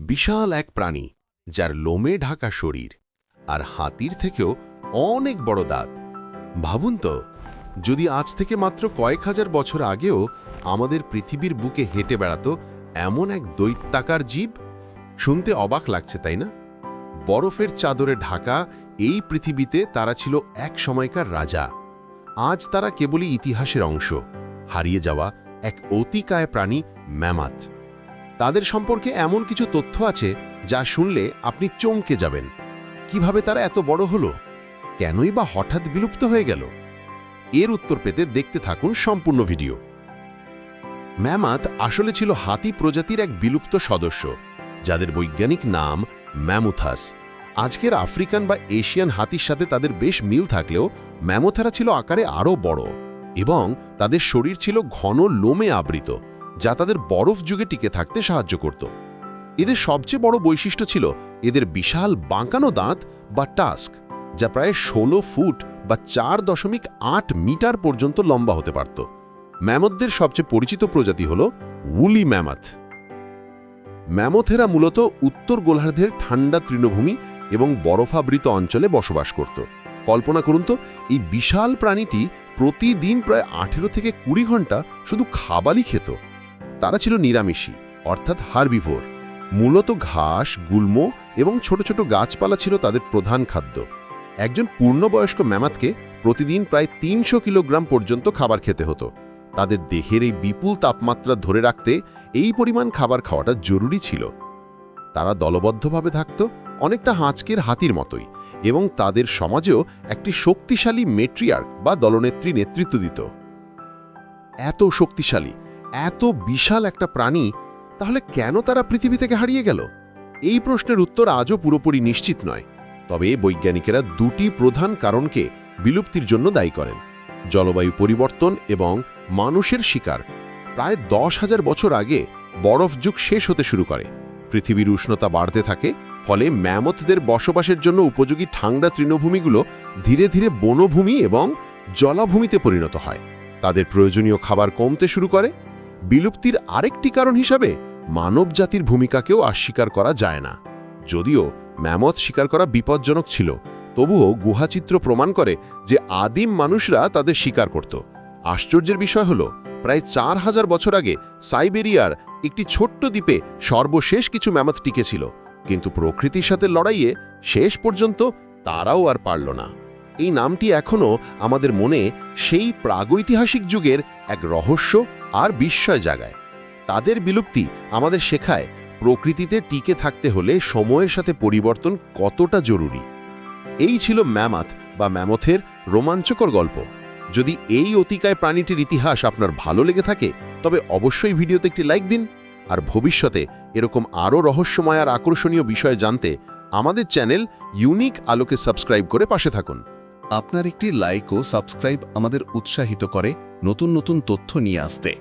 বিশাল এক প্রাণী যার লোমে ঢাকা শরীর আর হাতির থেকেও অনেক বড় দাঁত। ভাবুন তো, যদি আজ থেকে মাত্র কয়েক হাজার বছর আগেও আমাদের পৃথিবীর বুকে হেঁটে বেড়াতো এমন এক দৈত্যাকার জীব। শুনতে অবাক লাগছে, তাই না? বরফের চাদরে ঢাকা এই পৃথিবীতে তারা ছিল এক সময়কার রাজা। আজ তারা কেবলই ইতিহাসের অংশ, হারিয়ে যাওয়া এক অতিকায় প্রাণী ম্যামথ। তাদের সম্পর্কে এমন কিছু তথ্য আছে যা শুনলে আপনি চমকে যাবেন। কিভাবে তারা এত বড় হলো, কেনই বা হঠাৎ বিলুপ্ত হয়ে গেল, এর উত্তর পেতে দেখতে থাকুন সম্পূর্ণ ভিডিও। ম্যামথ আসলে ছিল হাতি প্রজাতির এক বিলুপ্ত সদস্য, যাদের বৈজ্ঞানিক নাম ম্যামুথাস। আজকের আফ্রিকান বা এশিয়ান হাতির সাথে তাদের বেশ মিল থাকলেও ম্যামথেরা ছিল আকারে আরও বড় এবং তাদের শরীর ছিল ঘন লোমে আবৃত, যা তাদের বরফ যুগে টিকে থাকতে সাহায্য করত। এদের সবচেয়ে বড় বৈশিষ্ট্য ছিল এদের বিশাল বাঁকানো দাঁত বা টাস্ক, যা প্রায় 16 ফুট বা 4.8 মিটার পর্যন্ত লম্বা হতে পারত। ম্যামথদের সবচেয়ে পরিচিত প্রজাতি হল উলি ম্যামথ। ম্যামথেরা মূলত উত্তর গোলার্ধের ঠান্ডা তৃণভূমি এবং বরফাবৃত অঞ্চলে বসবাস করত। কল্পনা করুন তো, এই বিশাল প্রাণীটি প্রতিদিন প্রায় 18 থেকে 20 ঘন্টা শুধু খাবারই খেত। তারা ছিল নিরামিষী, অর্থাৎ হার্বিভোর। মূলত ঘাস, গুল্ম এবং ছোট ছোট গাছপালা ছিল তাদের প্রধান খাদ্য। একজন পূর্ণবয়স্ক ম্যামথকে প্রতিদিন প্রায় 300 কিলোগ্রাম পর্যন্ত খাবার খেতে হতো। তাদের দেহের এই বিপুল তাপমাত্রা ধরে রাখতে এই পরিমাণ খাবার খাওয়াটা জরুরি ছিল। তারা দলবদ্ধভাবে থাকত, অনেকটা হাঁচকের হাতির মতোই, এবং তাদের সমাজেও একটি শক্তিশালী মেট্রিয়ার্ক বা দলনেত্রী নেতৃত্ব দিত। এত শক্তিশালী, এত বিশাল একটা প্রাণী, তাহলে কেন তারা পৃথিবী থেকে হারিয়ে গেল? এই প্রশ্নের উত্তর আজও পুরোপুরি নিশ্চিত নয়। তবে বৈজ্ঞানিকেরা দুটি প্রধান কারণকে বিলুপ্তির জন্য দায়ী করেন: জলবায়ু পরিবর্তন এবং মানুষের শিকার। প্রায় 10,000 বছর আগে বরফ যুগ শেষ হতে শুরু করে। পৃথিবীর উষ্ণতা বাড়তে থাকে, ফলে ম্যামথদের বসবাসের জন্য উপযোগী ঠান্ডা তৃণভূমিগুলো ধীরে ধীরে বনভূমি এবং জলাভূমিতে পরিণত হয়। তাদের প্রয়োজনীয় খাবার কমতে শুরু করে। বিলুপ্তির আরেকটি কারণ হিসাবে মানবজাতির ভূমিকাকেও অস্বীকার করা যায় না। যদিও ম্যামথ শিকার করা বিপজ্জনক ছিল, তবুও গুহাচিত্র প্রমাণ করে যে আদিম মানুষরা তাদের শিকার করত। আশ্চর্যের বিষয় হল, প্রায় 4,000 বছর আগে সাইবেরিয়ার একটি ছোট্ট দ্বীপে সর্বশেষ কিছু ম্যামথ টিকেছিল, কিন্তু প্রকৃতির সাথে লড়াইয়ে শেষ পর্যন্ত তারাও আর পারল না। এই নামটি এখনও আমাদের মনে সেই প্রাগৈতিহাসিক যুগের এক রহস্য আর বিস্ময় জাগায়। তাদের বিলুপ্তি আমাদের শেখায় প্রকৃতিতে টিকে থাকতে হলে সময়ের সাথে পরিবর্তন কতটা জরুরি। এই ছিল ম্যামথ বা ম্যামথের রোমাঞ্চকর গল্প। যদি এই অতিকায় প্রাণীটির ইতিহাস আপনার ভালো লেগে থাকে, তবে অবশ্যই ভিডিওতে একটি লাইক দিন। আর ভবিষ্যতে এরকম আরও রহস্যময় আর আকর্ষণীয় বিষয় জানতে আমাদের চ্যানেল ইউনিক আলোকে সাবস্ক্রাইব করে পাশে থাকুন। আপনার একটি লাইক ও সাবস্ক্রাইব আমাদের উৎসাহিত করে নতুন নতুন তথ্য নিয়ে আসতে।